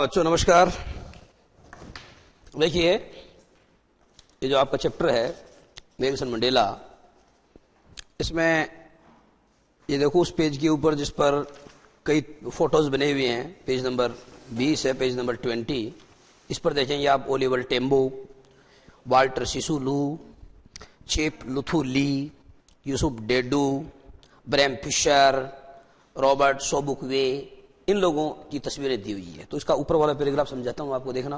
बच्चों नमस्कार। देखिए ये जो आपका चैप्टर है नेल्सन मंडेला, इसमें ये देखो उस पेज के ऊपर जिस पर कई फोटोज बने हुए हैं, पेज नंबर 20 है, पेज नंबर 20। इस पर देखेंगे आप ओलिवर टेम्बो, वाल्टर सिसुलू, चेप लुथु ली, यूसुफ डेडू, ब्रैम फिशर, रॉबर्ट सोबुकवे, इन लोगों की तस्वीरें दी हुई है। तो इसका ऊपर वाला पैराग्राफ समझाता हूं आपको, देखना।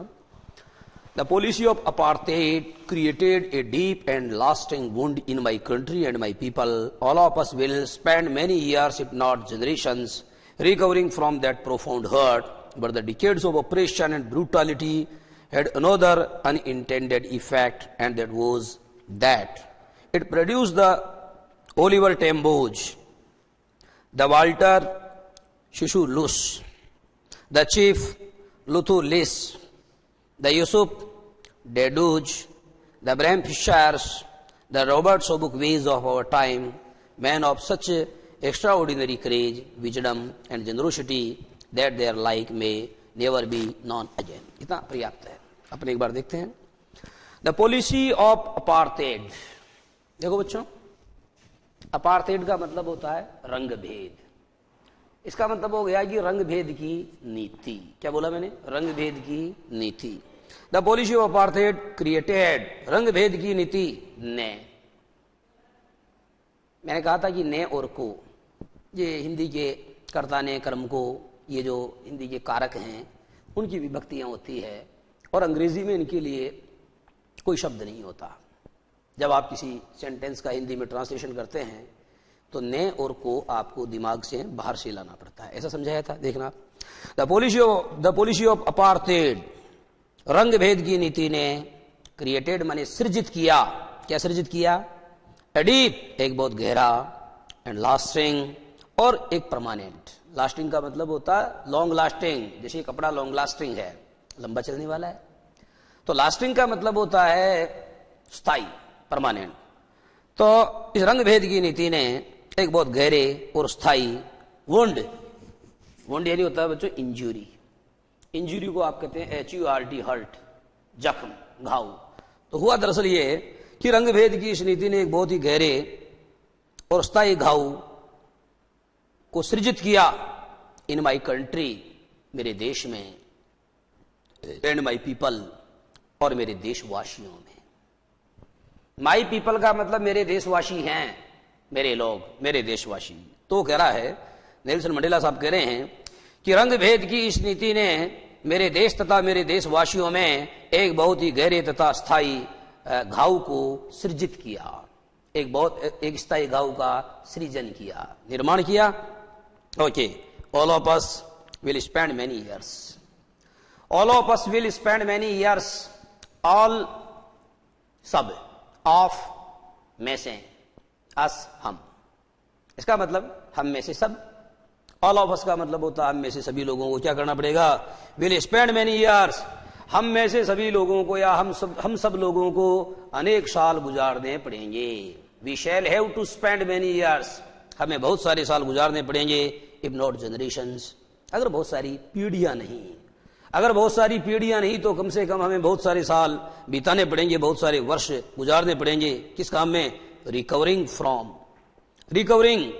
The policy of apartheid created a deep and lasting wound in my country and my people. All of us will spend many years if not generations recovering from that profound hurt, but the decades of oppression and brutality had another unintended effect, and that was that it produced the Oliver Tambos, the Walter Sisulus, the Chief Luthu Lis, the Yusuf Deduj, the Bram Fishers, the Robert Sobukways of our time, men of such extraordinary courage, wisdom and generosity that their like may never be known again। इतना पर्याप्त है। अपने एक बार देखते हैं। The policy of apartheid. देखो बच्चों, apartheid का मतलब होता है रंग भेद। इसका मतलब हो गया कि रंग भेद की नीति। क्या बोला मैंने? रंग भेद की नीति। The policy of apartheid created, रंग भेद की नीति ने। मैंने कहा था कि ने और को, ये हिंदी के कर्ता ने, कर्म को, ये जो हिंदी के कारक हैं उनकी विभक्तियां होती है, और अंग्रेजी में इनके लिए कोई शब्द नहीं होता। जब आप किसी सेंटेंस का हिंदी में ट्रांसलेशन करते हैं तो ने और को आपको दिमाग से बाहर से लाना पड़ता है। ऐसा समझाया था, देखना। द पॉलिसी ऑफ अपार्थाइड, रंग भेद की नीति ने, क्रिएटेड माने सृजित किया। क्या सृजित किया? डीप, एक बहुत गहरा, एंड लास्टिंग, और एक परमानेंट। लास्टिंग का मतलब होता है लॉन्ग लास्टिंग, जैसे कपड़ा लॉन्ग लास्टिंग है, लंबा चलने वाला है। तो लास्टिंग का मतलब होता है स्थायी, परमानेंट। तो इस रंग भेद की नीति ने एक बहुत गहरे और स्थायी वुंड, वुंड यानी होता है बच्चों इंजुरी। इंजुरी को आप कहते हैं HURT, हर्ट, जख्म, घाव। तो हुआ दरअसल ये कि रंग भेद की इस नीति ने एक बहुत ही गहरे और स्थायी घाव को सृजित किया। इन माई कंट्री, मेरे देश में, एंड माई पीपल, और मेरे देशवासियों में। माई पीपल का मतलब मेरे देशवासी हैं, मेरे लोग, मेरे देशवासी। तो कह रहा है नेल्सन मंडेला साहब, कह रहे हैं कि रंग भेद की इस नीति ने मेरे देश तथा मेरे देशवासियों में एक बहुत ही गहरे तथा स्थायी घाव को सृजित किया। एक स्थायी घाव का सृजन किया, निर्माण किया। Okay, all of us will spend many years. All of us will spend many years. All, सब, ऑफ, में से, अस, हम। इसका मतलब हम में से सब। ऑल ऑफ अस का मतलब होता है हम में से सभी लोगों को क्या करना पड़ेगा? विल स्पेंड मेनी ईयर्स, हम में से सभी लोगों को, या हम सब लोगों को अनेक साल गुजारने पड़ेंगे। We shall have to spend many years, हमें बहुत सारे साल गुजारने पड़ेंगे। इफ नॉट जनरेशंस, अगर बहुत सारी पीढ़ियां नहीं, अगर बहुत सारी पीढ़ियां नहीं तो कम से कम हमें बहुत सारे साल बिताने पड़ेंगे, बहुत सारे वर्ष गुजारने पड़ेंगे। किस काम में? रिकवरिंग फ्रॉम, रिकवरिंग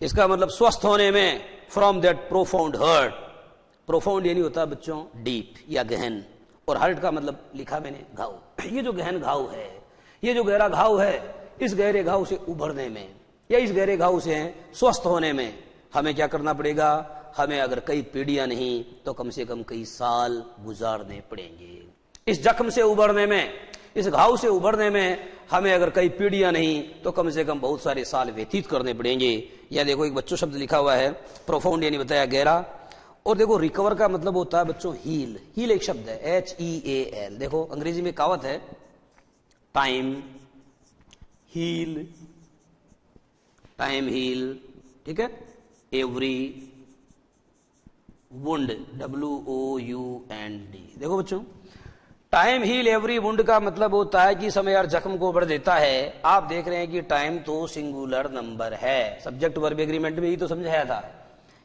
इसका मतलब स्वस्थ होने में, from that profound hurt. Profound यानी होता है बच्चों डीप या गहन, और हर्ट का मतलब लिखा मैंने घाव। ये जो गहन घाव है, ये जो गहरा घाव है, इस गहरे घाव से उभरने में या इस गहरे घाव से स्वस्थ होने में हमें क्या करना पड़ेगा? हमें अगर कई पीढ़ियां नहीं तो कम से कम कई साल गुजारने पड़ेंगे। इस जख्म से उभरने में, इस घाव से उभरने में हमें अगर कई पीढ़ियां नहीं तो कम से कम बहुत सारे साल व्यतीत करने पड़ेंगे। या देखो एक बच्चों शब्द लिखा हुआ है, प्रोफाउंड यानी बताया गहरा। और देखो रिकवर का मतलब होता है बच्चों हील। हील एक शब्द है, HEAL। देखो अंग्रेजी में कहावत है, टाइम हील, टाइम हील, ठीक है, एवरी वुंड, WOUND। देखो बच्चों, टाइम हील एवरी वुंड का मतलब होता है कि समय और जख्म को बढ़ देता है। आप देख रहे हैं कि टाइम तो सिंगुलर नंबर है, सब्जेक्ट वर्ब एग्रीमेंट में ही तो समझाया था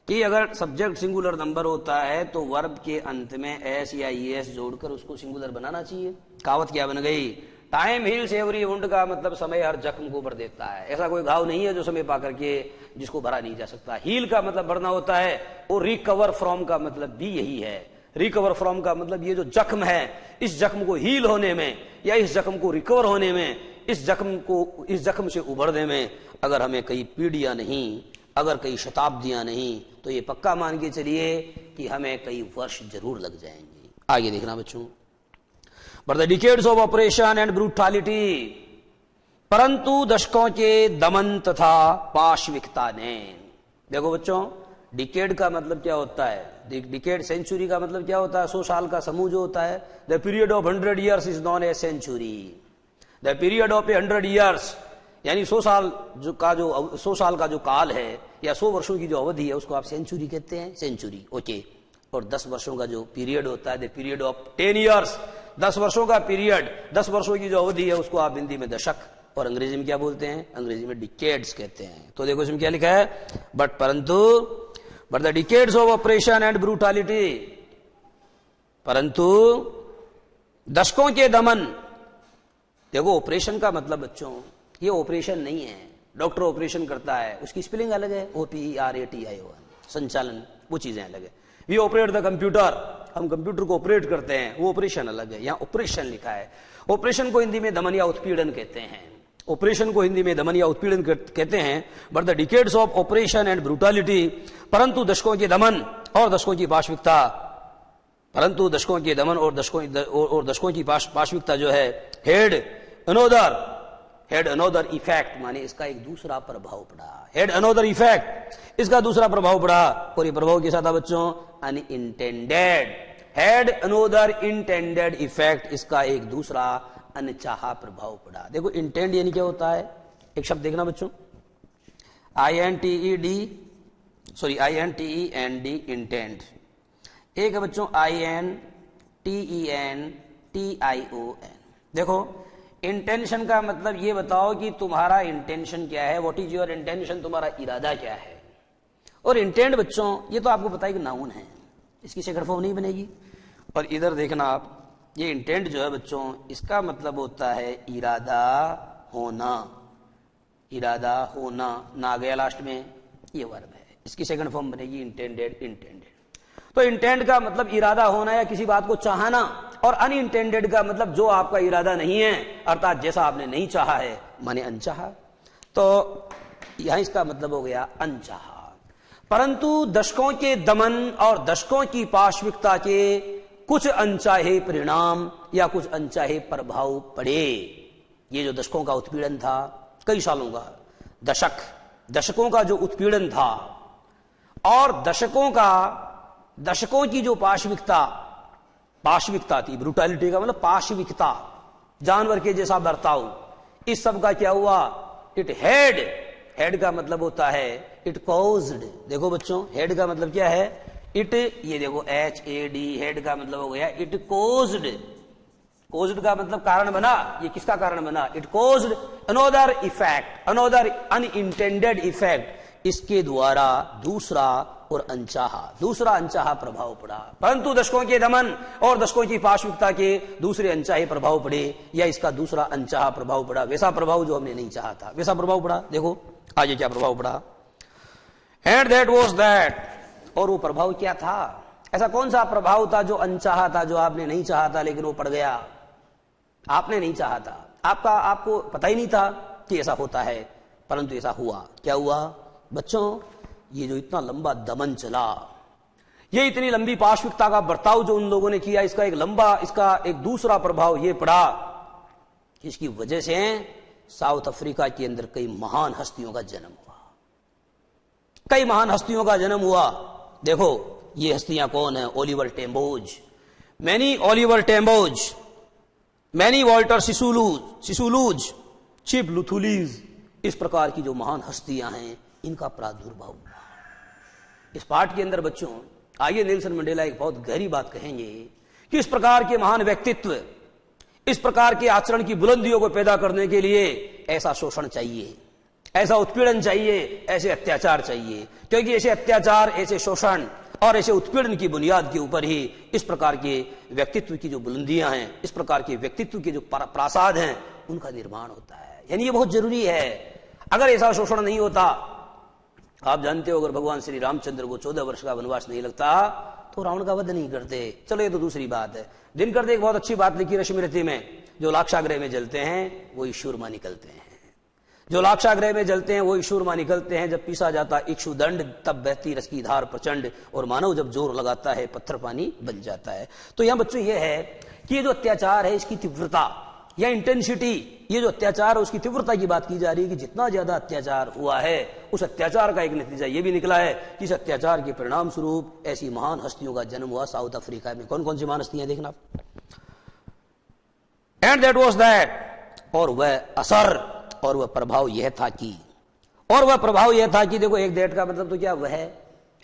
कि अगर सब्जेक्ट सिंगुलर नंबर होता है तो वर्ब के अंत में एस या ईएस जोड़कर उसको सिंगुलर बनाना चाहिए। कहावत क्या बन गई, टाइम हील्स एवरी वुंड का मतलब समय हर जख्म को भर देता है। ऐसा कोई घाव नहीं है जो समय पा करके जिसको भरा नहीं जा सकता। हील का मतलब भरना होता है और रिकवर फ्रॉम का मतलब भी यही है। रिकवर फ्रॉम का मतलब ये जो जख्म है, इस जख्म को हील होने में या इस जख्म को रिकवर होने में, इस जख्म से उभरने में अगर हमें कई पीढ़ियां नहीं, अगर कई शताब्दियां नहीं, तो ये पक्का मान के चलिए कि हमें कई वर्ष जरूर लग जाएंगे। आगे देखना बच्चों, but the decades of operation and brutality, परंतु दशकों के दमन तथा पाशविकता ने। देखो बच्चों, डिकेड का मतलब क्या होता है, डिकेड सेंचुरी का मतलब क्या होता है, 100 साल का समूह जो होता है। The period of 100 years is known a century. The period of 100 years यानी 100 साल का जो काल है या 100 वर्षों की जो अवधि है उसको आप सेंचुरी कहते हैं, सेंचुरी। ओके। और 10 वर्षों का जो पीरियड होता है, द पीरियड ऑफ 10 years, 10 वर्षों का पीरियड, 10 वर्षों की जो अवधि है उसको आप हिंदी में दशक और अंग्रेजी में क्या बोलते हैं, अंग्रेजी में डिकेड्स कहते हैं। तो देखो इसमें क्या लिखा है, but the decades of operation and brutality, परंतु दशकों के दमन। देखो ऑपरेशन का मतलब बच्चों ये ऑपरेशन नहीं है, डॉक्टर ऑपरेशन करता है उसकी स्पेलिंग अलग है, OPERATION, संचालन, वो चीजें अलग है। वी ऑपरेट द कंप्यूटर, हम कंप्यूटर को ऑपरेट करते हैं, वो ऑपरेशन अलग है। यहां ऑपरेशन लिखा है। ऑपरेशन को हिंदी में दमन या उत्पीड़न कहते हैं, ऑपरेशन को हिंदी में दमन या उत्पीड़न कहते हैं। But the decades of operation and brutality, परंतु दशकों के दमन और दशकों की पाशविकता, परंतु दशकों के दमन और दशकों की पाशविकता जो है, हैड अनोदर इफेक्ट, माने इसका एक दूसरा प्रभाव पड़ा। हैड अनोदर इफेक्ट, इसका दूसरा प्रभाव पड़ा। और ये प्रभाव कैसा था बच्चों, unintended. Had another intended effect, इसका एक दूसरा अनचाहा प्रभाव पड़ा। देखो इंटेंड यानी क्या होता है, एक शब्द देखना बच्चों, INTED, इंटेंड। एक है बच्चों INTENTION। देखो इंटेंशन का मतलब ये बताओ कि तुम्हारा इंटेंशन क्या है, व्हाट इज योर इंटेंशन, तुम्हारा इरादा क्या है। और इंटेंट बच्चों ये तो आपको पता है कि नाउन है, इसकी सेकंड फॉर्म नहीं बनेगी। और इधर देखना आप, ये इंटेंट जो है बच्चों इसका मतलब होता है इरादा होना, इरादा होना, ना गया लास्ट में, ये वर्ब है, इसकी सेकंड फॉर्म बनेगी इंटेंडेड। तो इंटेंट का मतलब इरादा होना या किसी बात को चाहना, और अनइंटेंडेड का मतलब जो आपका इरादा नहीं है, अर्थात जैसा आपने नहीं चाहा है, माने अनचाहा। तो यहां इसका मतलब हो गया अनचाहा। परंतु दशकों के दमन और दशकों की पाशविकता के कुछ अनचाहे परिणाम या कुछ अनचाहे प्रभाव पड़े। ये जो दशकों का उत्पीड़न था, कई सालों का दशकों का जो उत्पीड़न था, और दशकों की जो पाशविकता थी, ब्रूटैलिटी का मतलब पाशविकता, जानवर के जैसा बर्ताव, इस सब का क्या हुआ, इट हेड का मतलब होता है इट कॉज्ड। देखो बच्चों हेड का मतलब क्या है, इट, ये देखो HAD, हेड का मतलब हो गया इट कोज्ड का मतलब कारण बना। ये किसका कारण बना, it caused another effect, another unintended effect, इसके द्वारा दूसरा अनचाहा प्रभाव पड़ा। परंतु दशकों के दमन और दशकों की पाशविकता के दूसरे अनचाहे प्रभाव पड़े, या इसका दूसरा अनचाहा प्रभाव पड़ा, वैसा प्रभाव जो हमने नहीं चाहा था, वैसा प्रभाव पड़ा। देखो आगे क्या प्रभाव पड़ा, एंड दैट वाज दैट, और वो प्रभाव क्या था, ऐसा कौन सा प्रभाव था जो अनचाहा था, जो आपने नहीं चाहा था लेकिन वो पड़ गया। आपने नहीं चाहा था, आपको पता ही नहीं था कि ऐसा होता है, परंतु ऐसा हुआ। क्या हुआ बच्चों, ये जो इतना लंबा दमन चला, ये इतनी लंबी पाशविकता का बर्ताव जो उन लोगों ने किया, इसका एक दूसरा प्रभाव ये पड़ा कि इसकी वजह से साउथ अफ्रीका के अंदर कई महान हस्तियों का जन्म हुआ। देखो ये हस्तियां कौन है, ओलिवर टेम्बोज, मैनी वॉल्टर सिसुलूज, चिप लुथुलीज, इस प्रकार की जो महान हस्तियां हैं, इनका प्रादुर्भाव हुआ। इस पाठ के अंदर बच्चों आगे नेल्सन मंडेला एक बहुत गहरी बात कहेंगे कि इस प्रकार के महान व्यक्तित्व, इस प्रकार के आचरण की बुलंदियों को पैदा करने के लिए ऐसा शोषण चाहिए, ऐसा उत्पीड़न चाहिए, ऐसे अत्याचार चाहिए, क्योंकि ऐसे अत्याचार, ऐसे शोषण और ऐसे उत्पीड़न की बुनियाद के ऊपर ही इस प्रकार के व्यक्तित्व की जो बुलंदियां हैं, इस प्रकार के व्यक्तित्व के जो प्रासाद हैं, उनका निर्माण होता है। यानी ये बहुत जरूरी है। अगर ऐसा शोषण नहीं होता, आप जानते हो, अगर भगवान श्री रामचंद्र को 14 वर्ष का वनवास नहीं लगता तो रावण का वध नहीं करते। चलो ये तो दूसरी बात है। दिनकर ने एक बहुत अच्छी बात लिखी रश्मिरथी में, जो लाक्षागृह में जलते हैं वही शूरमा निकलते हैं, जो लाक्षागृह में जलते हैं वही शूरमा निकलते हैं। जब पीसा जाता इक्षुदंड, तब बहती रस की धार प्रचंड, और मानव जब जोर लगाता है पत्थर पानी बन जाता है। तो यहां बच्चों ये है कि ये जो अत्याचार है, इसकी तीव्रता या इंटेंसिटी, ये जो अत्याचार है उसकी तीव्रता की बात की जा रही है कि जितना ज्यादा अत्याचार हुआ है, उस अत्याचार का एक नतीजा ये भी निकला है कि इस अत्याचार के परिणाम स्वरूप ऐसी महान हस्तियों का जन्म हुआ साउथ अफ्रीका में। कौन कौन सी महान हस्तियां देखना। एंड दैट वाज दैट, और वह असर और वह प्रभाव यह था कि, और वह प्रभाव यह था कि, देखो एक दैट का मतलब तो क्या, वह,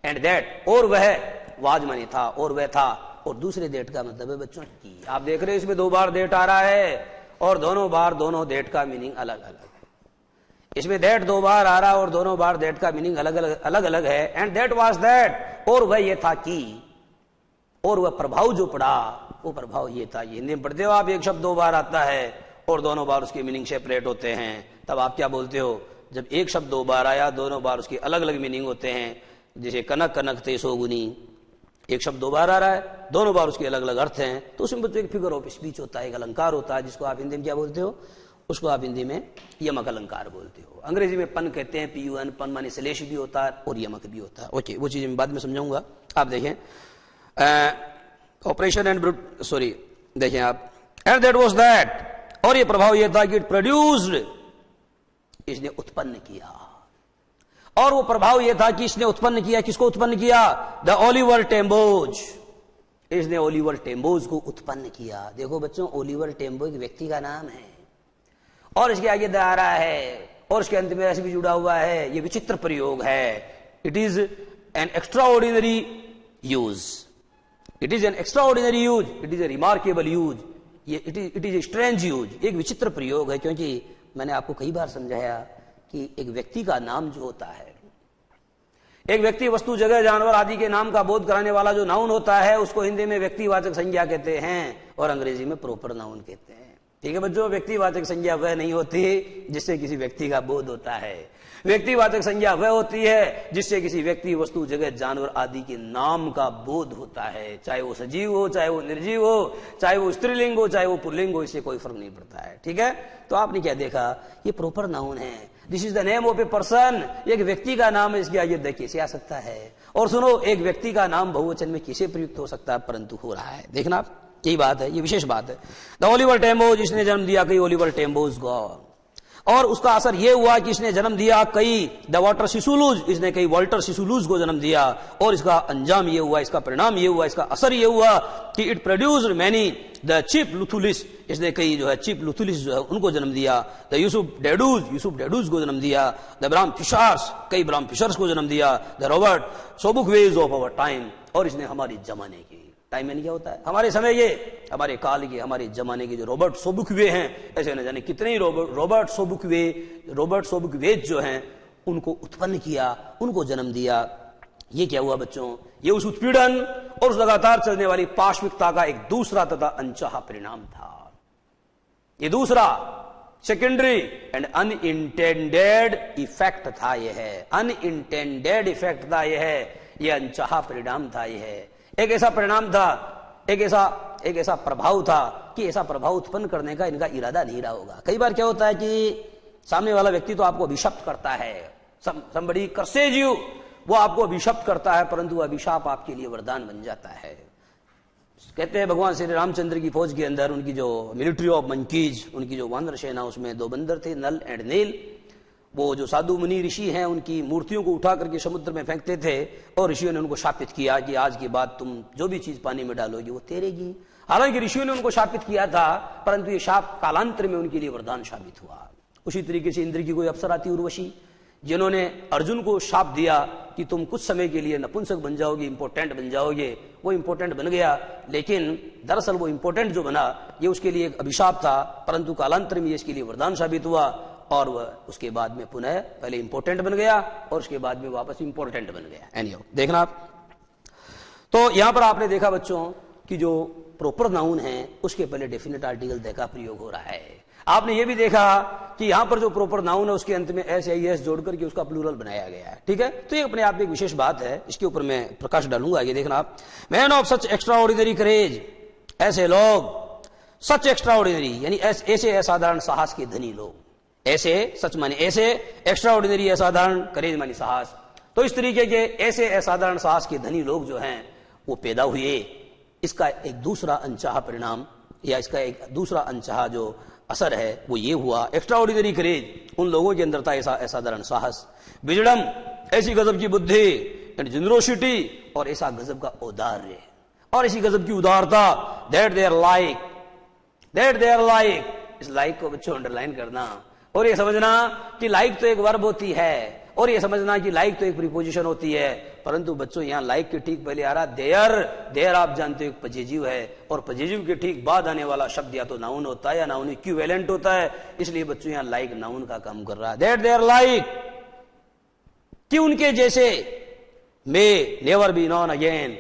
एंड दैट, और वह, वाज माने था, और वह था, और दूसरे दैट का मतलब है बच्चों की। आप देख रहे हैं इसमें 2 बार दैट आ रहा है, और दोनों बार दोनों दैट का मीनिंग अलग अलग है। इसमें दैट 2 बार आ रहा है और दोनों बार दैट का मीनिंग अलग अलग है। एंड दैट वाज दैट, और वह ये था कि, और वह प्रभाव जो पड़ा वो प्रभाव ये था। ये हिंदी में पढ़ते हो आप, एक शब्द 2 बार आता है और दोनों बार उसके मीनिंग सेपरेट होते हैं, तब आप क्या बोलते हो, जब एक शब्द 2 बार आया, दोनों बार उसके अलग अलग मीनिंग होते हैं। जैसे कनक कनक ते सोगुनी, एक शब्द 2 बार आ रहा है, दोनों बार उसके अलग अलग अर्थ हैं, तो उसमें बच्चों एक फिगर ऑफ स्पीच होता है, एक अलंकार होता है, जिसको आप हिंदी में क्या बोलते हो, उसको आप हिंदी में यमक अलंकार बोलते हो। अंग्रेजी में पन कहते हैं, PUN, पन माने श्लेष भी होता है और यमक भी होता है। ओके, वो चीज मैं बाद में समझाऊंगा। आप देखें ऑपरेशन एंड सॉरी, देखें आप, एंड दैट वाज दैट, और ये प्रभाव ये था कि इट प्रोड्यूस्ड, इसने उत्पन्न किया, और वो प्रभाव यह था कि इसने उत्पन्न किया, किसको उत्पन्न किया, द ओलिवर टेम्बोज, इसने ओलिवर टेम्बोज को उत्पन्न किया। देखो बच्चों, ओलिवर टेम्बो एक व्यक्ति का नाम है, और इसके आगे द आ रहा है, और इसके अंत में ऐसे भी जुड़ा हुआ है। ये विचित्र प्रयोग है। It is an extra ordinary use, it is an extra ordinary use, it is a remarkable use, it is a strange use. एक विचित्र प्रयोग है, क्योंकि मैंने आपको कई बार समझाया कि एक व्यक्ति का नाम जो होता है, एक व्यक्ति, वस्तु, जगह, जानवर आदि के नाम का बोध कराने वाला जो नाउन होता है, उसको हिंदी में व्यक्तिवाचक संज्ञा कहते हैं और अंग्रेजी में प्रॉपर नाउन कहते हैं। ठीक है बच्चों, व्यक्तिवाचक संज्ञा वह नहीं होती जिससे किसी व्यक्ति का बोध होता है। व्यक्तिवाचक संज्ञा वह होती है जिससे किसी व्यक्ति, वस्तु, जगह, जानवर आदि के नाम का बोध होता है, चाहे वो सजीव हो, चाहे वो निर्जीव हो, चाहे वो स्त्रीलिंग हो, चाहे वो पुल्लिंग हो, इससे कोई फर्क नहीं पड़ता है। ठीक है, तो आपने क्या देखा, ये प्रॉपर नाउन है। This is the name of a person, एक व्यक्ति का नाम है, इसकी आगे कैसे आ सकता है। और सुनो, एक व्यक्ति का नाम बहुवचन में कैसे प्रयुक्त हो सकता है, परंतु हो रहा है। देखना आप, यही बात है, ये विशेष बात है। द ओलिवर टेम्बोज, इसने जन्म दिया कई ओलिवर टेम्बोज को, और उसका असर यह हुआ कि इसने जन्म दिया कई द वाटर सिसुलूज, इसने कई वाल्टर सिसुलूज को जन्म दिया, और इसका अंजाम यह हुआ, इसका परिणाम यह हुआ, इसका असर यह हुआ कि it produced many the chief Luthulis, इसने कई जो है चीप लुथुलिस जो है उनको जन्म दिया। द यूसुफ डेडूज को जन्म दिया। द ब्राह्म फिशर्स, कई ब्राह्म फिशर्स को जन्म दिया। The Robert Sobukwes of our time, और इसने हमारी जमाने की, टाइम में क्या होता है, हमारे समय के, हमारे काल के, हमारे जमाने के जो रॉबर्ट सोबुकवे हैं, ऐसे न जाने कितने ही रॉबर्ट सोबुकवेज जो हैं, उनको उत्पन्न किया, उनको जन्म दिया। ये क्या हुआ बच्चों, ये उस उत्पीड़न और उस लगातार चलने वाली पाश्विकता का एक दूसरा तथा अनचाहा परिणाम था। ये दूसरा सेकेंडरी एंड अनइंटेंडेड इफेक्ट था। यह है अनइंटेंडेड इफेक्ट था, यह है, यह अनचाहा परिणाम था। यह है एक ऐसा परिणाम था, एक ऐसा प्रभाव था कि ऐसा प्रभाव उत्पन्न करने का इनका इरादा नहीं रहा होगा। कई बार क्या होता है कि सामने वाला व्यक्ति तो आपको अभिशप्त करता है, somebody curses you, वो आपको अभिशप्त करता है, परंतु अभिशाप आपके लिए वरदान बन जाता है। कहते हैं भगवान श्री रामचंद्र की फौज के अंदर, उनकी जो मिलिट्री ऑफ मंकीज, उनकी जो वानर सेना, उसमें 2 बंदर थे, नल एंड नील। वो जो साधु मुनि ऋषि हैं, उनकी मूर्तियों को उठा करके समुद्र में फेंकते थे, और ऋषियों ने उनको शापित किया कि आज के बाद तुम जो भी चीज पानी में डालोगी वो तैरेगी। हालांकि ऋषियों ने उनको शापित किया था, परंतु ये शाप कालांतर में उनके लिए वरदान साबित हुआ। उसी तरीके से इंद्र की कोई अप्सरा थी उर्वशी, जिन्होंने अर्जुन को शाप दिया कि तुम कुछ समय के लिए नपुंसक बन जाओगे, इंपोर्टेंट बन जाओगे। वो इंपोर्टेंट बन गया, लेकिन दरअसल वो इंपोर्टेंट जो बना, ये उसके लिए एक अभिशाप था, परंतु कालांतर में ये इसके लिए वरदान साबित हुआ। और वह उसके बाद में पुनः पहले इंपॉर्टेंट बन गया और उसके बाद में वापस इंपॉर्टेंट बन गया। एनीहाउ देखना आप, तो यहां पर आपने देखा बच्चों कि जो प्रॉपर नाउन है उसके पहले डेफिनेट आर्टिकल द का प्रयोग हो रहा है। आपने ये भी देखा कि यहां पर जो प्रॉपर नाउन है उसके अंत में एस या एस जोड़ करके उसका प्लूरल बनाया गया है। ठीक है, तो ये अपने आप में एक विशेष बात है, इसके ऊपर मैं प्रकाश डालूंगा। ये देखना आप, man of such extraordinary courage, ऐसे लोग, सच एक्स्ट्रा ऑर्डिनरी यानी ऐसे असाधारण साहस के धनी लोग, ऐसे सच माने ऐसे, एक्स्ट्रा ऑर्डिनरी असाधारण, करेज मानी साहस, तो इस तरीके के ऐसे असाधारण साहस के धनी लोग जो हैं वो पैदा हुए। इसका एक दूसरा अनचाहा परिणाम या इसका एक दूसरा अनचाहा जो असर है वो ये हुआ, एक्स्ट्रा ऑर्डिनरी करेज, उन लोगों के अंदर था ऐसा असाधारण साहस, विजडम, ऐसी गजब की बुद्धि, एंड जनरोसिटी, और ऐसा गजब का औदार्य और ऐसी गजब की उदारता, दैट दे आर लाइक, इस लाइक को बच्चों अंडरलाइन करना और ये समझना कि लाइक तो एक वर्ब होती है और ये समझना कि लाइक तो एक प्रीपोजिशन होती है, परंतु बच्चों यहां लाइक के ठीक पहले आ रहा देयर आप जानते हो एक पजेजिव है और पजेजिव के ठीक बाद आने वाला शब्द या तो नाउन होता है या नाउन इक्विवेलेंट होता है, इसलिए बच्चों यहां लाइक नाउन का काम कर रहा है। दैट दे आर लाइक, कि उनके जैसे, may never be known again,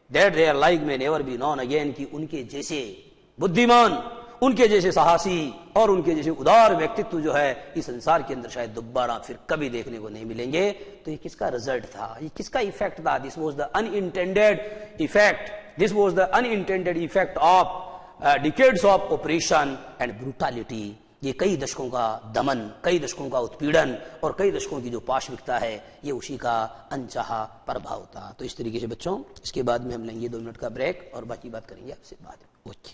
that they are like may never be known again, कि उनके जैसे बुद्धिमान, उनके जैसे साहसी और उनके जैसे उदार व्यक्तित्व जो है इस संसार के अंदर शायद दोबारा फिर कभी देखने को नहीं मिलेंगे। तो ये किसका रिजल्ट था, ये किसका इफेक्ट था? This was the unintended effect, this was the unintended effect of decades of operation and brutality. ये कई दशकों का दमन, कई दशकों का उत्पीड़न और कई दशकों की जो पाशविकता है, ये उसी का अनचाहा प्रभाव था। तो इस तरीके से बच्चों, इसके बाद में हम लेंगे 2 मिनट का ब्रेक और बाकी बात करेंगे आपसे बाद में। ओके।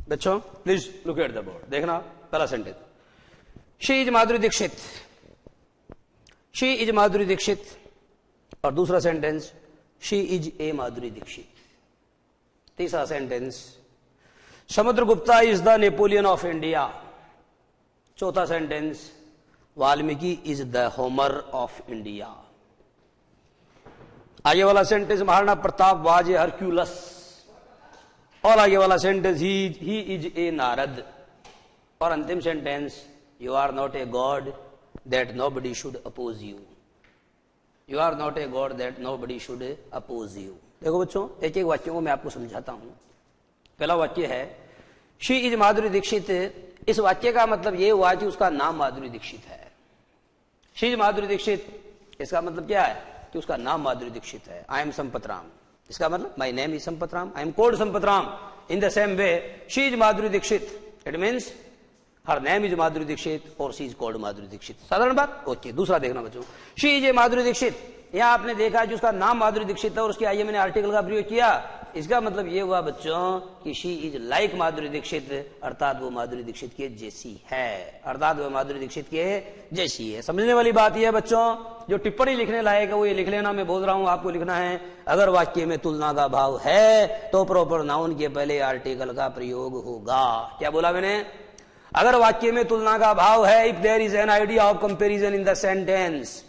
बच्चों please look at the board, देखना पहला sentence, she is Madhuri Dikshit, she is Madhuri Dikshit, और दूसरा sentence she is a Madhuri Dikshit. तीसरा sentence Samudragupta is the Napoleon of India. चौथा sentence Valmiki is the Homer of India. आगे वाला sentence Maharana Pratap was a Hercules, और आगे वाला sentence he is a Narad, और अंतिम sentence you are not a god that nobody should oppose you, you are not a god that nobody should oppose you. देखो बच्चों, एक एक वाक्यों को मैं आपको समझाता हूं। पहला वाक्य है शी इज माधुरी दीक्षित। इस वाक्य का मतलब यह हुआ कि उसका नाम माधुरी दीक्षित है। शी इज माधुरी दीक्षित, इसका मतलब क्या है कि उसका नाम माधुरी दीक्षित है। आई एम संपत राम, इसका मतलब my name is Sampat Ram, I am called Sampat Ram. In the same way she is Madhuri Dikshit, it means her name is Madhuri Dikshit और she is called Madhuri Dikshit. साधारण बात। ओके, दूसरा देखना बच्चों, she is a Madhuri Dikshit. यहां आपने देखा कि उसका नाम माधुरी दीक्षित है और उसके आइए मैंने आर्टिकल का प्रयोग किया। इसका मतलब यह हुआ बच्चों कि she is like Madhuri Dixit, अर्थात वो माधुरी दीक्षित के जैसी है, अर्थात वो माधुरी दीक्षित के जैसी है। समझने वाली बात यह है बच्चों, जो टिप्पणी लिखने लायक है वो ये लिख लेना, मैं बोल रहा हूं आपको लिखना है। अगर वाक्य में तुलना का भाव है तो प्रॉपर नाउन के पहले आर्टिकल का प्रयोग होगा। क्या बोला मैंने? अगर वाक्य में तुलना का भाव है, if there is an idea of comparison in the sentence,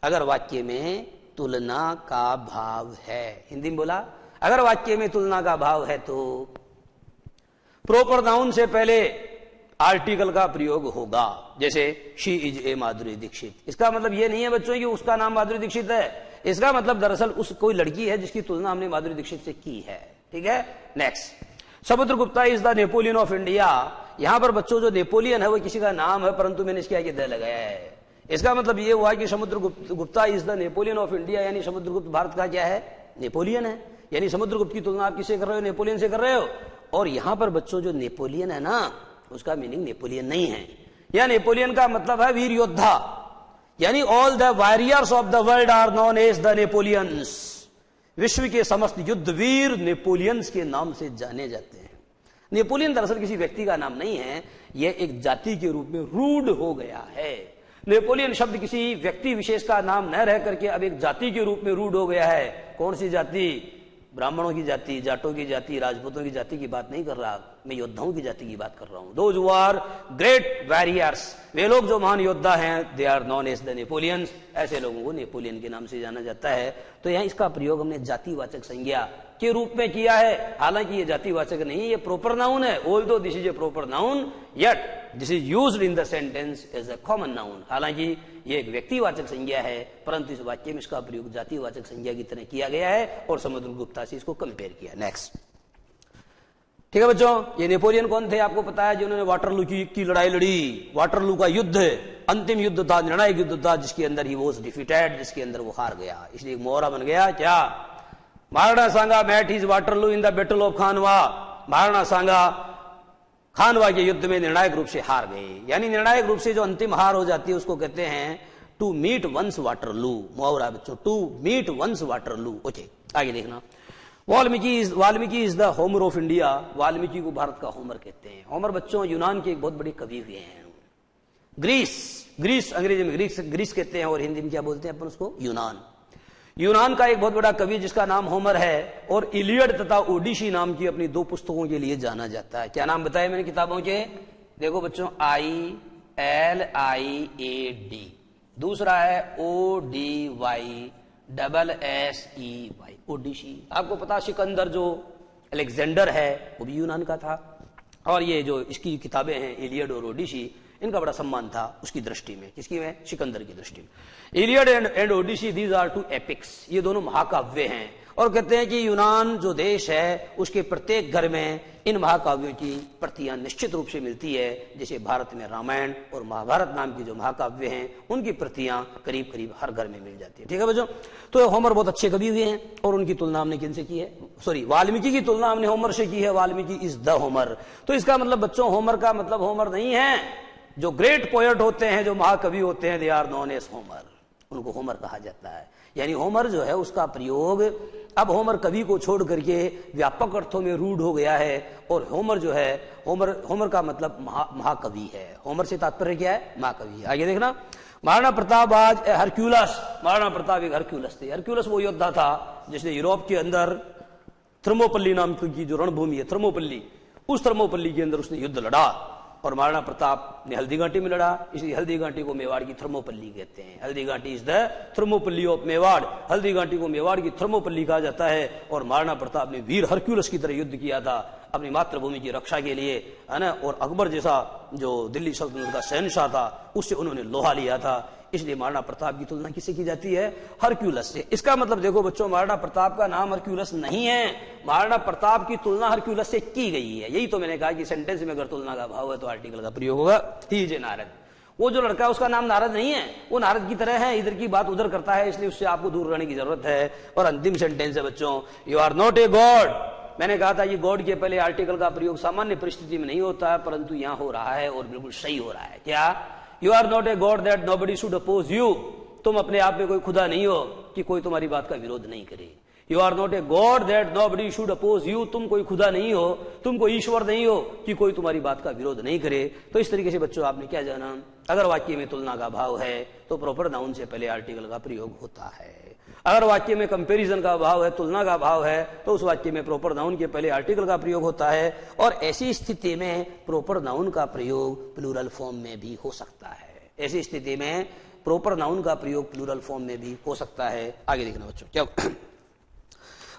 अगर वाक्य में तुलना का भाव है, हिंदी में बोला, अगर वाक्य में तुलना का भाव है तो प्रॉपर नाउन से पहले आर्टिकल का प्रयोग होगा। जैसे she is a Madhuri Dixit, इसका मतलब यह नहीं है बच्चों कि उसका नाम माधुरी दीक्षित है। इसका मतलब दरअसल उस कोई लड़की है जिसकी तुलना हमने माधुरी दीक्षित से की है। ठीक है, next, Samudragupta is the Napoleon of India. यहां पर बच्चों जो नेपोलियन है वो किसी का नाम है, परंतु मैंने इसके आगे द लगाया है। इसका मतलब यह हुआ कि Samudragupta is the Napoleon of India, यानी समुद्रगुप्त भारत का क्या है? नेपोलियन है। यानी समुद्रगुप्त की तुलना आप किससे कर रहे हो? नेपोलियन से कर रहे हो। और यहां पर बच्चों जो नेपोलियन है ना, उसका मीनिंग नेपोलियन नहीं है। या नेपोलियन का मतलब है वीर योद्धा, यानी all the warriors of the world are known as the Napoleons. विश्व के समस्त युद्धवीर नेपोलियंस के नाम से जाने जाते हैं। नेपोलियन दरअसल किसी व्यक्ति का नाम नहीं है, यह एक जाति के रूप में रूढ़ हो गया है। नेपोलियन शब्द किसी व्यक्ति विशेष का नाम न रह करके अब एक जाति के रूप में रूढ़ हो गया है। कौन सी जाति? ब्राह्मणों की जाति, जाटों की जाति, राजपूतों की जाति की बात नहीं कर रहा मैं, योद्धाओं की जाति की बात कर रहा हूं। Those who are great warriors, वे लोग जो महान योद्धा हैं, they are known as the Napoleons. ऐसे लोगों को नेपोलियन के नाम से जाना जाता है। तो यहां इसका प्रयोग हमने जातिवाचक संज्ञा के रूप में किया है। हालांकि ये जातिवाचक नहीं, ये प्रॉपर नाउन है। Although this is a proper noun, yet this is used in the sentence as a common noun. हालांकि ये एक व्यक्तिवाचक संज्ञा है, परंतु इस वाक्य में इसका प्रयोग जातिवाचक संज्ञा की तरह किया गया है और समुद्रगुप्ता से इसको कंपेयर किया। नेक्स्ट, ठीक है बच्चों, ये नेपोलियन कौन थे? आपको पता है, जिन्होंने वाटरलू की लड़ाई लड़ी। वाटरलू का युद्ध अंतिम युद्ध था, निर्णायक युद्ध था, जिसके अंदर ही वॉज डिफीटेड, जिसके अंदर वो हार गया, इसलिए मोहरा बन गया। क्या? Maharana Sanga met his Waterloo in the battle of Khanwa. Maharana Sanga Khanwa के युद्ध में निर्णायक रूप से हार गए। यानी निर्णायक रूप से जो अंतिम हार हो जाती है उसको कहते हैं टू मीट वंस वाटरलू। मुहावरा बच्चों, to meet once Waterloo. Okay, आगे देखना, Valmiki is the Homer of India. Valmiki को भारत का होमर कहते हैं। होमर बच्चों यूनान के एक बहुत बड़े कवि हुए हैं। ग्रीस अंग्रेजी में ग्रीस कहते हैं और हिंदी में क्या बोलते हैं अपन उसको? यूनान। यूनान का एक बहुत बड़ा कवि जिसका नाम होमर है और इलियड तथा ओडिसी नाम की अपनी 2 पुस्तकों के लिए जाना जाता है। क्या नाम बताया मैंने किताबों के? देखो बच्चों, ILIAD, दूसरा है ODYSSEY, ओडिसी। आपको पता सिकंदर जो अलेक्जेंडर है वो भी यूनान का था, और ये जो इसकी किताबें हैं इलियड और ओडिसी, इनका बड़ा सम्मान था उसकी दृष्टि में। किसकी में? सिकंदर की दृष्टि में। Iliad and Odyssey, these are 2 epics, ये दोनों महाकाव्य हैं। और कहते हैं कि यूनान जो देश है उसके प्रत्येक घर में इन महाकाव्यों की प्रतियां निश्चित रूप से मिलती है। जैसे भारत में रामायण और महाभारत नाम की जो महाकाव्य हैं उनकी प्रतियां करीब करीब हर घर में मिल जाती है। ठीक है बच्चों, तो होमर बहुत अच्छे कवि हुए हैं और उनकी तुलना हमने किनसे की है? सॉरी, वाल्मीकि की तुलना हमने होमर से की है। Valmiki is the Homer. तो इसका मतलब बच्चों, होमर का मतलब होमर नहीं है। जो ग्रेट पोएट होते हैं, जो महाकवि होते हैं, they are known as Homer, उनको होमर कहा जाता है। यानी होमर जो है उसका प्रयोग, अब होमर कवि को छोड़ करके व्यापक अर्थों में रूढ़ हो गया है, और होमर जो है, होमर का मतलब महाकवि है। होमर से तात्पर्य क्या है? महाकवि है। आगे देखना, महाराणा प्रताप आज हरक्यूलस, महाराणा प्रताप एक हरक्यूलस थे। हरक्यूलस वो योद्धा था जिसने यूरोप के अंदर थर्मोपल्ली नाम की जो रणभूमि है थर्मोपल्ली, उस थर्मोपल्ली के अंदर उसने युद्ध लड़ा, और महाराणा प्रताप ने हल्दी घाटी में लड़ा, इसलिए हल्दी घाटी को मेवाड़ की थर्मोपल्ली कहते हैं। Haldi Ghati is the Thermopylae of Mewar, Haldi Ghati को मेवाड़ की थर्मोपल्ली कहा जाता है। और महाराणा प्रताप ने वीर हरक्यूलस की तरह युद्ध किया था अपनी मातृभूमि की रक्षा के लिए, है ना। और अकबर जैसा जो दिल्ली सल्तनत का शहनशाह था उससे उन्होंने लोहा लिया था, इसलिए महाराणा प्रताप की तुलना किससे की जाती है? हरक्यूलस से। इसका मतलब देखो बच्चों, महाराणा प्रताप का नाम हरक्यूलस नहीं है, महाराणा प्रताप की तुलना हरक्यूलस से की गई है। यही तो मैंने कहा कि सेंटेंस में अगर तुलना का भाव है तो आर्टिकल का प्रयोग होगा। ही जे नारद, वो जो लड़का है उसका नाम नारद नहीं है, वो नारद की तरह है, इधर की बात उधर करता है, इसलिए उससे आपको दूर रहने की जरूरत है। और अंतिम सेंटेंस है बच्चों, you are not a god. मैंने कहा था ये गॉड के पहले आर्टिकल का प्रयोग सामान्य परिस्थिति में नहीं होता है, परंतु यहां हो रहा है और बिल्कुल सही हो रहा है। क्या? You are not a god that nobody should oppose you. तुम अपने आप में कोई खुदा नहीं हो कि कोई तुम्हारी बात का विरोध नहीं करे। You are not a god that nobody should oppose you. तुम कोई खुदा नहीं हो, तुम कोई ईश्वर नहीं हो कि कोई तुम्हारी बात का विरोध नहीं करे। तो इस तरीके से बच्चों आपने क्या जाना, अगर वाक्य में तुलना का भाव है तो प्रॉपर नाउन से पहले आर्टिकल का प्रयोग होता है। अगर वाक्य में कंपैरिजन का भाव है, तुलना का भाव है, तो उस वाक्य में प्रॉपर नाउन के पहले आर्टिकल का प्रयोग होता है। और ऐसी स्थिति में प्रॉपर नाउन का प्रयोग प्लूरल फॉर्म में भी हो सकता है। ऐसी स्थिति में प्रॉपर नाउन का प्रयोग प्लूरल फॉर्म में भी हो सकता है। आगे देखना बच्चों, क्या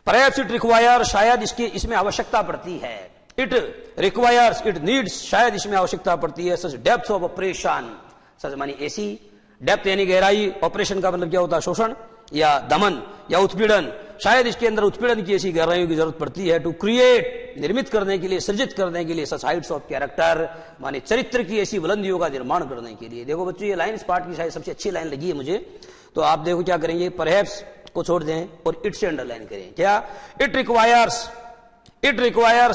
परहैप्स इट रिक्वायर, शायद इसमें आवश्यकता पड़ती है। इट रिक्वायर्स, इट नीड्स, शायद इसमें आवश्यकता पड़ती है। सच डेप्थ ऑफ ऑपरेशन, सच मानी ऐसी, डेप्थ यानी गहराई, ऑपरेशन का मतलब क्या होता है? शोषण या दमन या उत्पीड़न। शायद इसके अंदर उत्पीड़न की ऐसी गहराइयों की जरूरत पड़ती है। टू क्रिएट, निर्मित करने के लिए, सृजित करने के लिए। सच हाइट्स ऑफ कैरेक्टर, माने चरित्र की ऐसी बुलंदियों का निर्माण करने के लिए। देखो बच्चों, ये लाइन इस पार्ट की शायद सबसे अच्छी लाइन लगी है मुझे, तो आप देखो क्या करेंगे, परहैप्स को छोड़ दें और इट से अंडरलाइन करें। क्या? It requires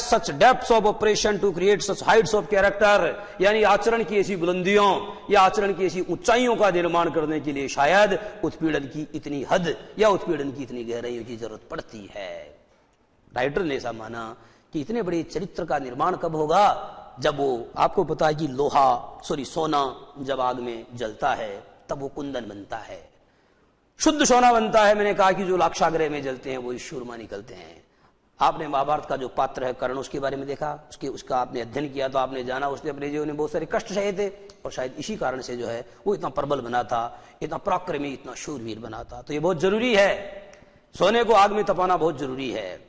such depths of operation to create such heights of character, यानी आचरण की ऐसी बुलंदियों या आचरण की ऐसी ऊंचाइयों का निर्माण करने के लिए शायद उत्पीड़न की इतनी हद या उत्पीड़न की इतनी गहराइयों की जरूरत पड़ती है। राइटर ने ऐसा माना कि इतने बड़े चरित्र का निर्माण कब होगा? जब वो, आपको पता है कि सोना जब आग में जलता है तब वो कुंदन बनता है, शुद्ध सोना बनता है। मैंने कहा कि जो लाक्षागृह में जलते हैं वो ईश्वरमा निकलते हैं। आपने महाभारत का जो पात्र है कर्ण, उसके बारे में देखा, उसका आपने अध्ययन किया तो आपने जाना उसने अपने जीवन में बहुत सारे कष्ट सहे थे, और शायद इसी कारण से जो है वो इतना प्रबल बना था, इतना पराक्रमी, इतना शूरवीर बना था। तो ये बहुत जरूरी है, सोने को आग में तपाना बहुत जरूरी है,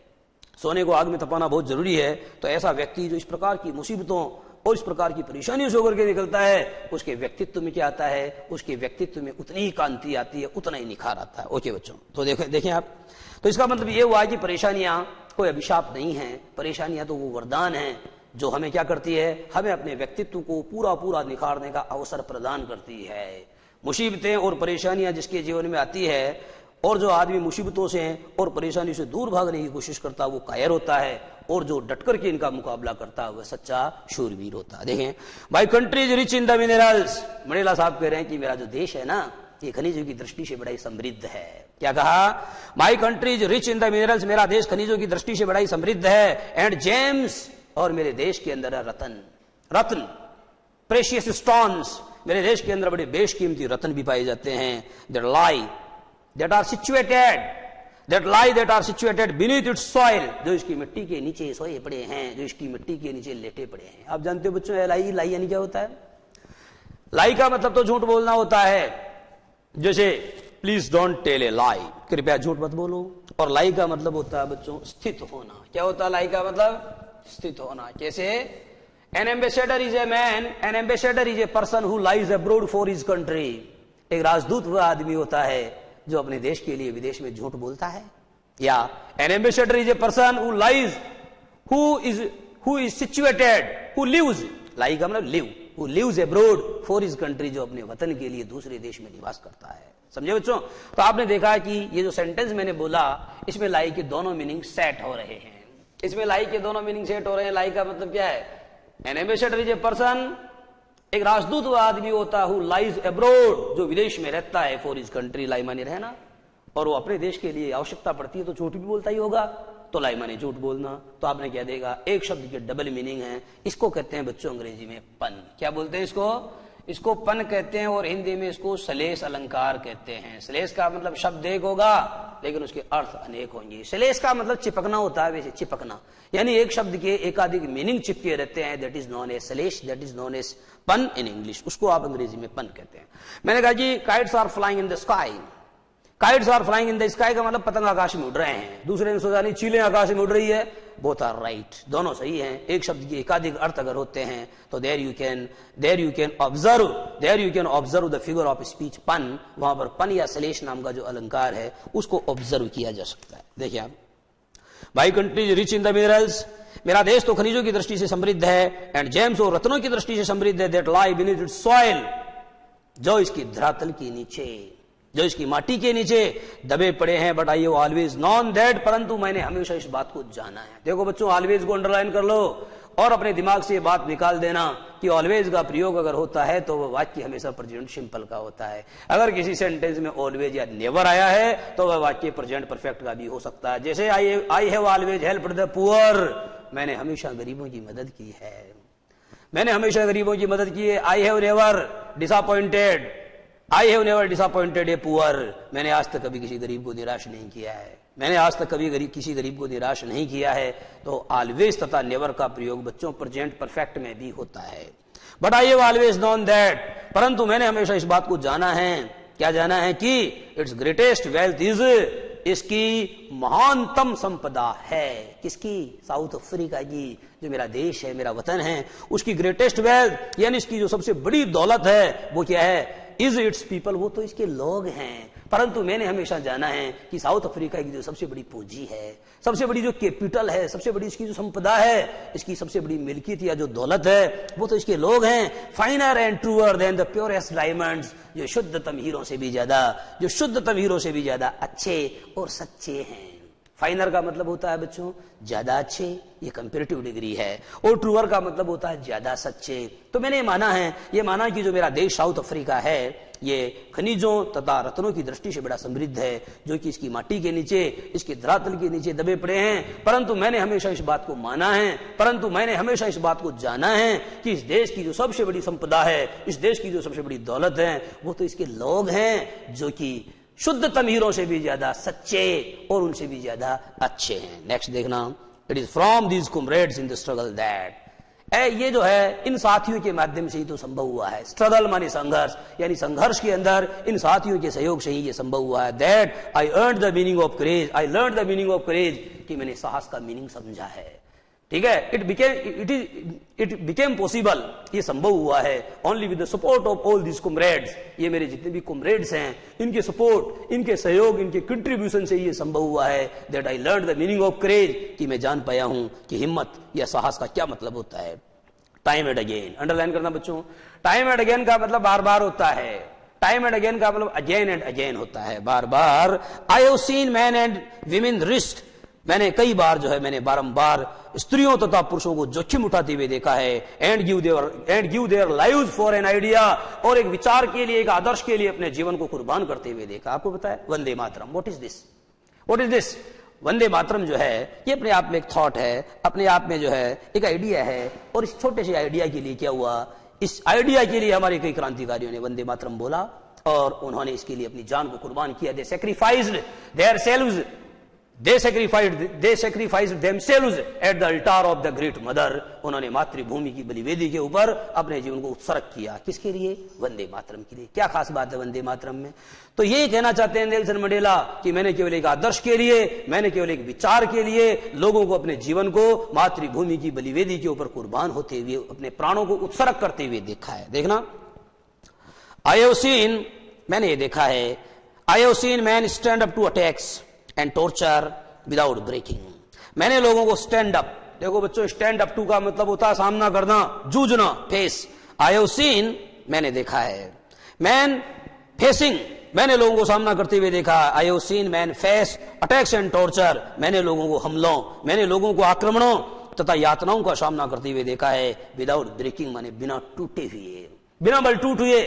सोने को आग में तपाना बहुत जरूरी है। तो ऐसा व्यक्ति जो इस प्रकार की मुसीबतों और इस प्रकार की परेशानियों से होकर के निकलता है, उसके व्यक्तित्व में क्या आता है? उसके व्यक्तित्व में उतनी ही कांति आती है, उतना ही निखार आता है। ओके बच्चों, तो देखें आप, तो इसका मतलब ये हुआ कि परेशानियां कोई अभिशाप नहीं है, परेशानियां तो वो वरदान है जो हमें क्या करती है? हमें अपने व्यक्तित्व को पूरा पूरा निखारने का अवसर प्रदान करती है। मुसीबतें और परेशानियां जिसके जीवन में आती है, और जो आदमी मुसीबतों से और परेशानी से दूर भागने की कोशिश करता है वो कायर होता है, और जो डटकर के इनका मुकाबला करता है वह सच्चा शूरवीर होता है। देखें, my country is rich in the minerals, Mandela साहब कह रहे हैं कि मेरा जो देश है ना ये खनिजों की दृष्टि से बड़ा ही समृद्ध है। क्या कहा? My country is rich in the minerals, मेरा देश खनिजों की दृष्टि से बड़ा ही समृद्ध है। एंड जेम्स, और मेरे देश के अंदर है रत्न, प्रेशियस स्टोन्स, मेरे देश के अंदर बड़े बेशकीमती रत्न भी पाए जाते हैं। that are situated beneath its soil, जो इसकी मिट्टी के नीचे सोए पड़े हैं, जो इसकी मिट्टी के नीचे लेटे पड़े हैं। आप जानते हो बच्चों, लाई यानी क्या होता है? लाई का मतलब तो झूठ बोलना होता है, जैसे प्लीज डोंट टेल ए लाई, कृपया झूठ मत बोलो। और लाई का मतलब होता है बच्चों स्थित होना। क्या होता है लाई का मतलब? स्थित होना। कैसे? N ambassador is a man, N ambassador is a person who lies abroad for his country. एक राजदूत वह आदमी होता है जो अपने देश के लिए विदेश में झूठ बोलता है। या an ambassador is a person who lies, who is situated, who lives, lie का मतलब live, who lives abroad for his country, जो अपने वतन के लिए दूसरे देश में निवास करता है। समझे बच्चों? तो आपने देखा कि ये जो सेंटेंस मैंने बोला इसमें लाई के दोनों मीनिंग सेट हो रहे हैं। इसमें लाई के दोनों मीनिंग सेट हो रहे हैं। लाई का मतलब क्या है? N ambassador is a person, एक राजदूत वह आदमी होता हु लाइज अब्रोड, जो विदेश में रहता है, फॉर हिज कंट्री, लाई माने रहना, और वो अपने देश के लिए आवश्यकता पड़ती है तो झूठ भी बोलता ही होगा। तो लाई माने झूठ बोलना, तो आपने क्या देगा, एक शब्द के डबल मीनिंग है। इसको कहते हैं बच्चों अंग्रेजी में पन। क्या बोलते हैं इसको पन कहते हैं, और हिंदी में इसको श्लेष अलंकार कहते हैं। श्लेष का मतलब शब्द एक होगा लेकिन उसके अर्थ अनेक होंगे। श्लेष का मतलब चिपकना होता है, वैसे चिपकना यानी एक शब्द के एकाधिक मीनिंग चिपके रहते हैं, दैट इज नॉन एज श्लेष, that is known as pun in English. उसको आप अंग्रेजी में पन कहते हैं। मैंने कहा जी kites are flying in the sky. Kites are flying in the sky का मतलब पतंग आकाश में उड़ रहे हैं। दूसरे ने सोचा नहीं चीलें आकाश में उड़ रही है। बोथ आर राइट, दोनों सही हैं। एक शब्द के एकाधिक अर्थ अगर होते हैं तो there you can observe the figure of speech pun. वहां पर पन या श्लेष नाम का जो अलंकार है उसको ऑब्जर्व किया जा सकता है। देखिए आप, my country is rich in the minerals. मेरा देश तो खनिजों की दृष्टि से समृद्ध है। एंड जेम्स और रत्नों की दृष्टि से समृद्ध है। That lie beneath it's soil, जो इसकी धरातल के नीचे, जो इसकी माटी के नीचे दबे पड़े हैं। But I have always non that, परंतु मैंने हमेशा इस बात को जाना है। देखो बच्चों, ऑलवेज को अंडरलाइन कर लो और अपने दिमाग से ये बात निकाल देना कि ऑलवेज का प्रयोग अगर होता है तो वह वाक्य हमेशा प्रेजेंट सिंपल का होता है। अगर किसी सेंटेंस में ऑलवेज या नेवर आया है तो वह वाक्य प्रेजेंट परफेक्ट का भी हो सकता है। जैसे I have always helped the poor, मैंने हमेशा गरीबों की मदद की है। मैंने हमेशा गरीबों की मदद की है। I have never disappointed, I have never disappointed a poor, मैंने आज तक कभी किसी गरीब को निराश नहीं किया है। मैंने आज तक कभी किसी गरीब को निराश नहीं किया है। तो ऑलवेज तथा नेवर का प्रयोग बच्चों प्रेजेंट परफेक्ट में भी होता है। But I have always known that, परंतु मैंने हमेशा इस बात को जाना है। क्या जाना है कि इट्स ग्रेटेस्ट वेल्थ इज, इसकी महानतम संपदा है। किसकी? साउथ अफ्रीका की, जो मेरा देश है, मेरा वतन है, उसकी ग्रेटेस्ट वेल्थ यानी इसकी जो सबसे बड़ी दौलत है वो क्या है? इज इट्स पीपल, वो तो इसके लोग हैं। परंतु मैंने हमेशा जाना है कि साउथ अफ्रीका की जो सबसे बड़ी पूंजी है, सबसे बड़ी जो कैपिटल है, सबसे बड़ी इसकी जो संपदा है, इसकी सबसे बड़ी मिल्कियत या जो दौलत है वो तो इसके लोग हैं। Finer and truer than the purest diamonds, जो शुद्धतम हीरों से भी ज्यादा, जो शुद्धतम हीरों से भी ज्यादा अच्छे और सच्चे हैं। फाइनर का मतलब होता है बच्चों ज्यादा अच्छे, ये कंपेरेटिव डिग्री है। और ट्रूअर का मतलब होता है ज्यादा सच्चे। तो मैंने ये माना कि जो मेरा देश साउथ अफ्रीका है ये खनिजों तथा रत्नों की दृष्टि से बड़ा समृद्ध है, जो कि इसकी माटी के नीचे, इसके धरातल के नीचे दबे पड़े हैं। परंतु मैंने हमेशा इस बात को माना है, परंतु मैंने हमेशा इस बात को जाना है कि इस देश की जो सबसे बड़ी संपदा है, इस देश की जो सबसे बड़ी दौलत है, वो तो इसके लोग हैं, जो कि शुद्धतम हीरों से भी ज्यादा सच्चे और उनसे भी ज्यादा अच्छे हैं। नेक्स्ट देखना, it is from these comrades in the struggle that, ये जो है इन साथियों के माध्यम से ही तो संभव हुआ है। स्ट्रगल माने संघर्ष, यानी संघर्ष के अंदर इन साथियों के सहयोग से ही ये संभव हुआ है। That I earn the meaning of courage, I learn the meaning of courage, कि मैंने साहस का मीनिंग समझा है। ठीक है, इट बिकेम पॉसिबल, ये संभव हुआ है only with the support of all this comrades, ये मेरे जितने भी कॉमरेड्स हैं इनके सपोर्ट, इनके सहयोग, इनके कंट्रीब्यूशन से ये संभव हुआ है। That I learn the meaning of courage, कि मैं जान पाया हूं कि हिम्मत या साहस का क्या मतलब होता है। टाइम एंड अगेन, अंडरलाइन करना बच्चों, टाइम एंड अगेन का मतलब बार बार होता है। टाइम एंड अगेन का मतलब अगेन एंड अगेन होता है, बार बार। I have seen man and women risk, मैंने कई बार जो है मैंने बारंबार स्त्रियों तथा पुरुषों को जोखिम उठाते हुए देखा है। And give their lives for an idea, और एक विचार के लिए, एक आदर्श के लिए अपने जीवन को कुर्बान करते हुए देखा। आपको पता है Vande Mataram, what is this? Vande Mataram जो है ये अपने आप में एक थॉट है, अपने आप में जो है एक आइडिया है। और इस छोटे से आइडिया के लिए क्या हुआ, इस आइडिया के लिए हमारे कई क्रांतिकारियों ने वंदे मातरम बोला और उन्होंने इसके लिए अपनी जान को कुर्बान किया। They sacrificed their selves, They sacrificed themselves at the altar of the great mother, उन्होंने मातृभूमि की बलिवेदी के ऊपर अपने जीवन को उत्सर्ग किया। किसके लिए? वंदे मातरम के लिए। क्या खास बात है वंदे मातरम में? तो ये कहना चाहते हैं नेल्सन मंडेला कि मैंने केवल एक आदर्श के लिए, मैंने केवल एक विचार के लिए लोगों को अपने जीवन को मातृभूमि की बलिवेदी के ऊपर कुर्बान होते हुए, अपने प्राणों को उत्सर्ग करते हुए देखा है। देखना, आई हैव सीन, मैंने ये देखा है, I have seen man stand up to attacks and torture without breaking, मैंने लोगों को स्टैंड अप, देखो बच्चों स्टैंड अप टू का मतलब होता है सामना करना, जूझना, फेस। आई हैव सीन, मैंने देखा है। मैन फेसिंग, मैंने लोगों को सामना करते हुए देखा। आई have seen man face attacks and torture, मैंने लोगों को हमलों, मैंने लोगों को आक्रमणों तथा यातनाओं का सामना करते हुए देखा है। विदाउट ब्रेकिंग माने बिना टूटे हुए, बिना बल टूट हुए,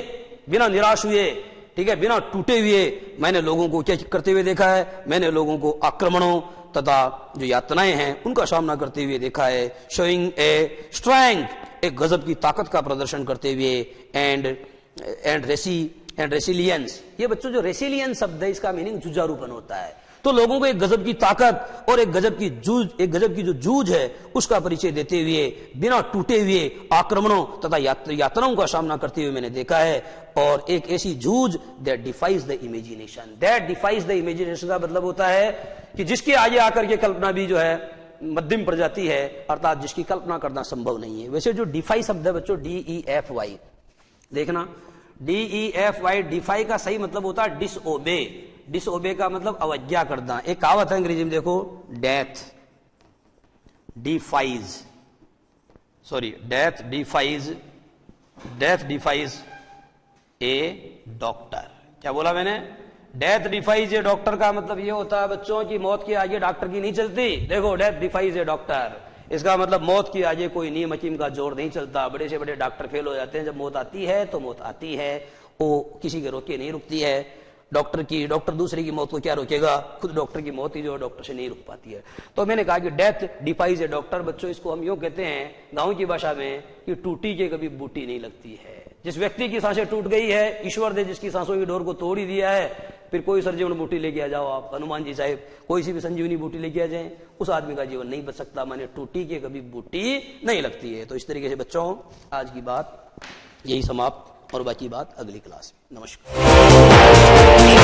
बिना निराश हुए, ठीक है, बिना टूटे हुए मैंने लोगों को क्या करते हुए देखा है, मैंने लोगों को आक्रमणों तथा जो यातनाएं हैं उनका सामना करते हुए देखा है। शोइंग ए स्ट्रेंथ, एक गजब की ताकत का प्रदर्शन करते हुए, एंड रेसिलियंस। ये बच्चों जो रेसिलियंस शब्द है इसका मीनिंग जुझारूपन होता है। तो लोगों को एक गजब की ताकत और एक गजब की जो जूझ है उसका परिचय देते हुए बिना टूटे हुए आक्रमणों तथा यातनाओं का सामना करते हुए मैंने देखा है। और एक ऐसी जूझ that defies the imagination, that defies the imagination का मतलब होता है कि जिसके आगे आकर के कल्पना भी जो है मध्यम प्रजाति है, अर्थात जिसकी कल्पना करना संभव नहीं है। वैसे जो डिफाई शब्द है बच्चों, DEFY, देखना DEFY, डिफाई का सही मतलब होता है डिसओबे। डिसओबे का मतलब अवज्ञा करना। एक कहावत है अंग्रेजी में, देखो, डेथ डिफाइज ए डॉक्टर। क्या बोला मैंने? डेथ डिफाइज ए डॉक्टर का मतलब ये होता है बच्चों की मौत के आगे डॉक्टर की नहीं चलती। देखो, डेथ डिफाइज ए डॉक्टर, इसका मतलब मौत के आगे कोई नियम हकीम का जोर नहीं चलता। बड़े से बड़े डॉक्टर फेल हो जाते हैं, जब मौत आती है तो मौत आती है, वो किसी के रोके नहीं रुकती है। डॉक्टर दूसरे की मौत को क्या रोकेगा? खुद डॉक्टर की मौत ही जो डॉक्टर से नहीं रुक पाती है। तो मैंने कहा कि डेथ डिफाइज ए डॉक्टर, बच्चों इसको हम यूं कहते हैं गांव की भाषा में कि टूटी के कभी बूटी नहीं लगती है। जिस व्यक्ति की सांसें टूट गई है, ईश्वर ने जिसकी सांसों की डोर को तोड़ ही दिया है, फिर कोई संजीवनी बूटी लेके आ जाओ आप, हनुमान जी साहिब कोई सी भी संजीवनी बूटी लेके आ जाए, उस आदमी का जीवन नहीं बच सकता। माने टूटी के कभी बूटी नहीं लगती है। तो इस तरीके से बच्चों आज की बात यही समाप्त, और बाकी बात अगली क्लास में। नमस्कार।